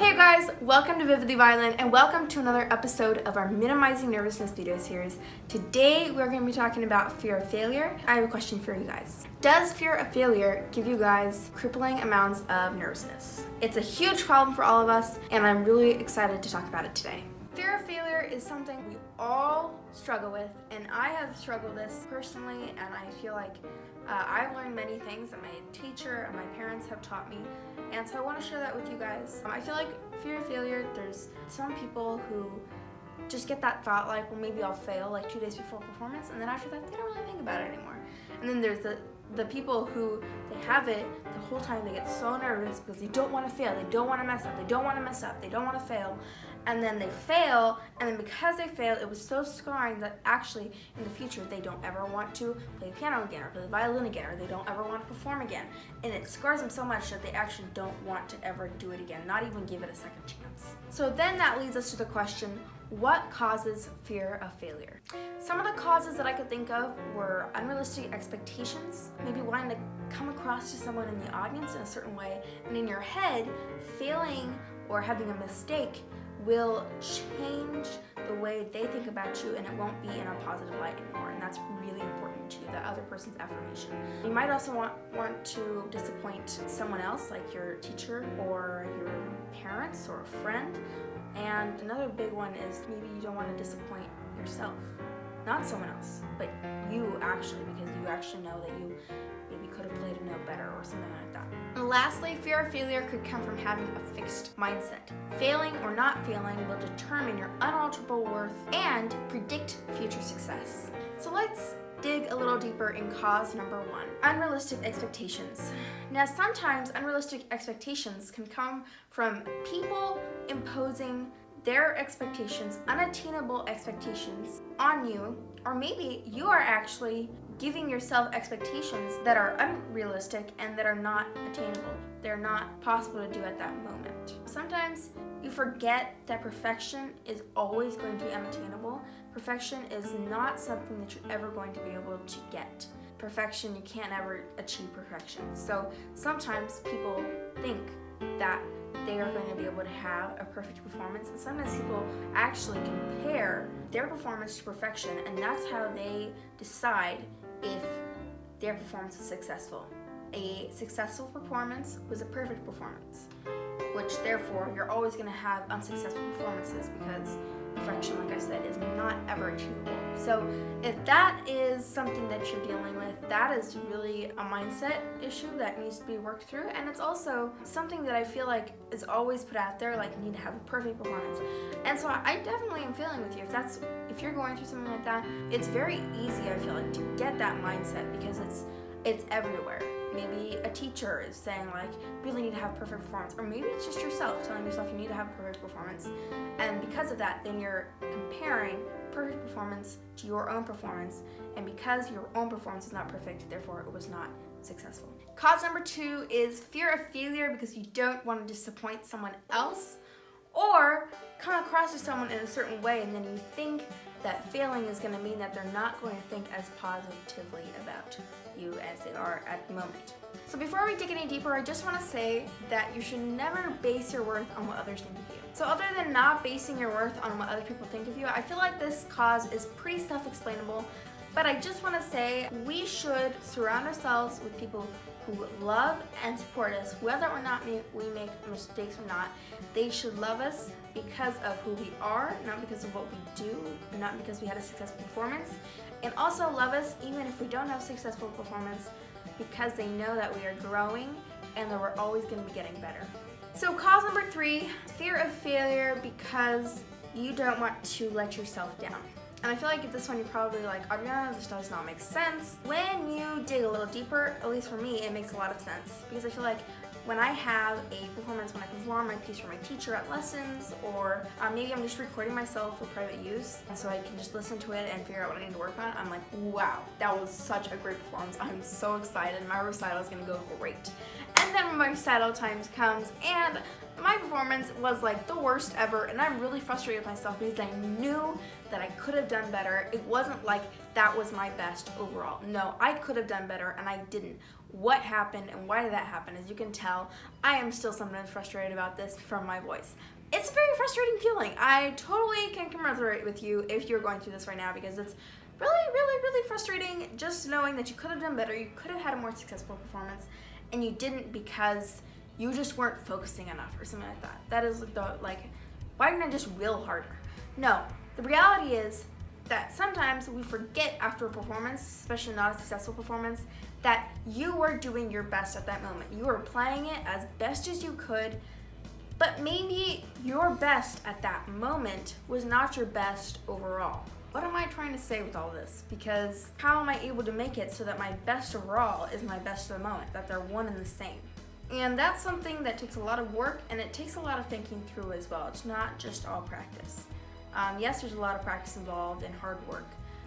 Hey guys, welcome to Vividly Violin and welcome to another episode of our Minimizing Nervousness video series. Today we're going to be talking about fear of failure. I have a question for you guys. Does fear of failure give you guys crippling amounts of nervousness? It's a huge problem for all of us and I'm really excited to talk about it today. Fear of failure is something we all struggle with, and I have struggled this personally, and I feel like I've learned many things that my teacher and my parents have taught me, and so I want to share that with you guys. I feel like fear of failure, there's some people who just get that thought like, well, maybe I'll fail like 2 days before performance, and then after that they don't really think about it anymore. And then there's the people who they have it the whole time. They get so nervous because they don't want to fail, they don't want to mess up, they don't want to mess up, they don't want to fail, and then they fail, and then because they failed, it was so scarring that actually in the future they don't ever want to play the piano again or play the violin again, or they don't ever want to perform again, and it scars them so much that they actually don't want to ever do it again, not even give it a second chance. So then that leads us to the question, what causes fear of failure? Some of the causes that I could think of were unrealistic expectations, maybe wanting to come across to someone in the audience in a certain way, and in your head, failing or having a mistake will change the way they think about you, and it won't be in a positive light anymore, and that's really important to the other person's affirmation. You might also want to disappoint someone else, like your teacher or your parents or a friend. And another big one is maybe you don't want to disappoint yourself. Not someone else, but you actually, because you actually know that you maybe could have played a note better or something like that. And lastly, fear of failure could come from having a fixed mindset. Failing or not failing will determine your unalterable worth and predict future success. So let's dig a little deeper in cause number one, unrealistic expectations. Now, sometimes unrealistic expectations can come from people imposing their expectations, unattainable expectations on you, or maybe you are actually giving yourself expectations that are unrealistic and that are not attainable. They're not possible to do at that moment. Sometimes you forget that perfection is always going to be unattainable. Perfection is not something that you're ever going to be able to get. Perfection, you can't ever achieve perfection. So sometimes people think that they are going to be able to have a perfect performance, and sometimes people actually compare their performance to perfection, and that's how they decide if their performance is successful. A successful performance was a perfect performance, which therefore you're always going to have unsuccessful performances because perfection, like I said, is not ever achievable. So if that is something that you're dealing with, that is really a mindset issue that needs to be worked through, and it's also something that I feel like is always put out there, like you need to have a perfect performance. And so I definitely am feeling with you. If you're going through something like that, it's very easy, I feel like, to get that mindset because it's everywhere. Maybe a teacher is saying like, really need to have a perfect performance, or maybe it's just yourself telling yourself you need to have a perfect performance, and because of that, then you're comparing perfect performance to your own performance, and because your own performance is not perfect, therefore it was not successful. Cause number two is fear of failure because you don't want to disappoint someone else, or come across to someone in a certain way, and then you think that failing is going to mean that they're not going to think as positively about you as they are at the moment. So before we dig any deeper, I just want to say that you should never base your worth on what others think of you. So other than not basing your worth on what other people think of you, I feel like this cause is pretty self-explainable, but I just want to say we should surround ourselves with people who love and support us, whether or not we make mistakes or not. They should love us because of who we are, not because of what we do, not because we had a successful performance, and also love us even if we don't have a successful performance because they know that we are growing and that we're always going to be getting better. So cause number three, fear of failure because you don't want to let yourself down. And I feel like at this one you're probably like, Adriana, this does not make sense. When you dig a little deeper, at least for me, it makes a lot of sense. Because I feel like when I have a performance, when I perform my piece for my teacher at lessons, or maybe I'm just recording myself for private use, and so I can just listen to it and figure out what I need to work on, I'm like, wow, that was such a great performance. I'm so excited. My recital is going to go great. And then when my recital time comes and my performance was like the worst ever, and I'm really frustrated with myself because I knew that I could have done better. It wasn't like that was my best overall. No, I could have done better and I didn't. what happened and why did that happen. As you can tell, I am still sometimes frustrated about this from my voice. It's a very frustrating feeling. I totally can commiserate with you if you're going through this right now, because it's really frustrating just knowing that you could have done better, you could have had a more successful performance, and you didn't because you just weren't focusing enough or something like that. That is why didn't I just will harder? No, the reality is that sometimes we forget after a performance, especially not a successful performance, that you were doing your best at that moment. You were playing it as best as you could, but maybe your best at that moment was not your best overall. What am I trying to say with all this? Because how am I able to make it so that my best overall is my best of the moment, that they're one and the same? And that's something that takes a lot of work, and it takes a lot of thinking through as well. It's not just all practice. Yes, there's a lot of practice involved and hard work,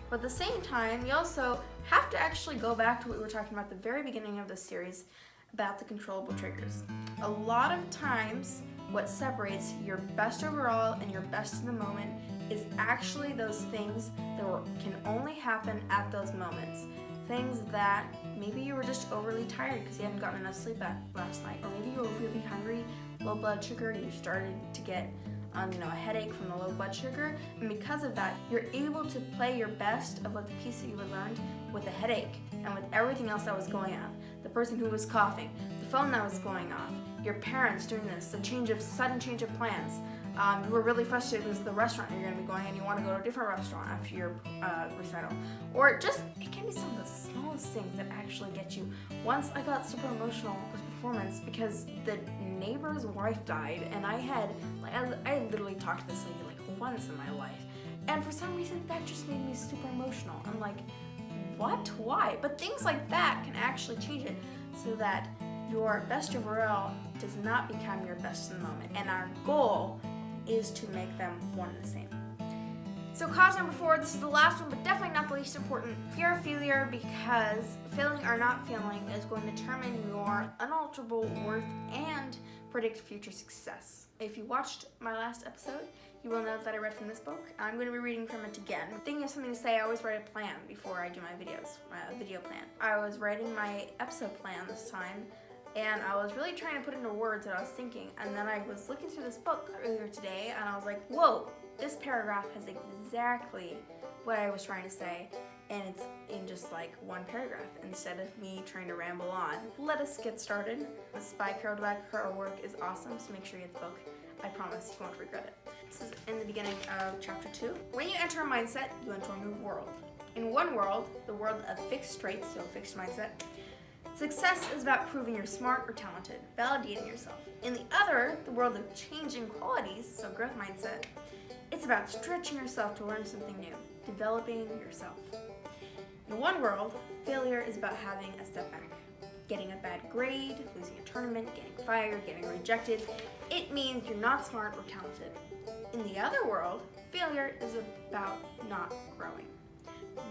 but at the same time, you also have to actually go back to what we were talking about at the very beginning of this series about the controllable triggers. A lot of times, what separates your best overall and your best in the moment is actually those things that can only happen at those moments. Things that maybe you were just overly tired because you hadn't gotten enough sleep last night, or maybe you were really hungry, low blood sugar, and you started to get a headache from the low blood sugar, and because of that, you're able to play your best of what the piece that you had learned with a headache and with everything else that was going on. The person who was coughing, the phone that was going off, your parents doing this, the sudden change of plans. You were really frustrated because the restaurant you're going to be going and you want to go to a different restaurant after your recital. Or it can be some of the smallest things that actually get you. Once I got super emotional with performance because the neighbor's wife died, and I literally talked to this lady once in my life, and for some reason that just made me super emotional. I'm like, what? Why? But things like that can actually change it so that your best overall does not become your best in the moment. And our goal is to make them one and the same. So cause number 4, this is the last one, but definitely not the least important. Fear of failure, because failing or not failing is going to determine your unalterable worth and predict future success. If you watched my last episode, you will know that I read from this book. I'm going to be reading from it again. Thinking of something to say, I always write a plan before I do my videos, my video plan. I was writing my episode plan this time, and I was really trying to put into words what I was thinking, and then I was looking through this book earlier today, and I was like, whoa, this paragraph has exactly what I was trying to say, and it's in just one paragraph instead of me trying to ramble on. Let us get started. This is by Carol Dweck. Her work is awesome, so make sure you get the book. I promise you won't regret it. This is in the beginning of chapter 2. When you enter a mindset, you enter a new world. In one world, the world of fixed traits, so fixed mindset, success is about proving you're smart or talented, validating yourself. In the other, the world of changing qualities, so growth mindset, it's about stretching yourself to learn something new, developing yourself. In one world, failure is about having a setback, getting a bad grade, losing a tournament, getting fired, getting rejected. It means you're not smart or talented. In the other world, failure is about not growing,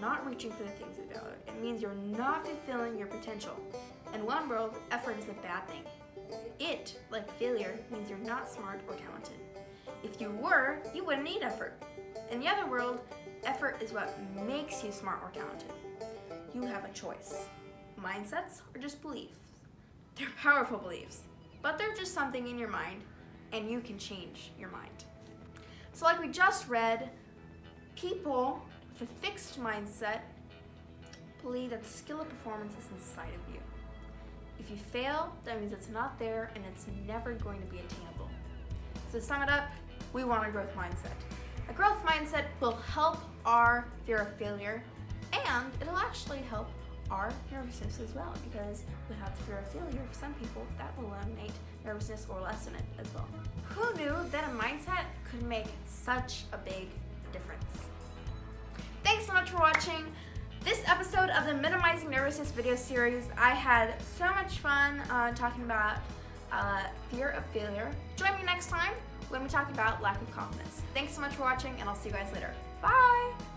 not reaching for the things you value. It means you're not fulfilling your potential. In one world, effort is a bad thing. It, like failure, means you're not smart or talented. If you were, you wouldn't need effort. In the other world, effort is what makes you smart or talented. You have a choice. Mindsets are just beliefs. They're powerful beliefs, but they're just something in your mind, and you can change your mind. So like we just read, people with a fixed mindset believe that skill of performance is inside of you. If you fail, that means it's not there and it's never going to be attainable. So to sum it up, we want a growth mindset. A growth mindset will help our fear of failure, and it'll actually help our nervousness as well, because without the fear of failure, for some people, that will eliminate nervousness or lessen it as well. Who knew that a mindset could make such a big difference? Thanks so much for watching this episode of the Minimizing Nervousness video series. I had so much fun talking about fear of failure. Join me next time when we talk about lack of confidence. Thanks so much for watching, and I'll see you guys later. Bye!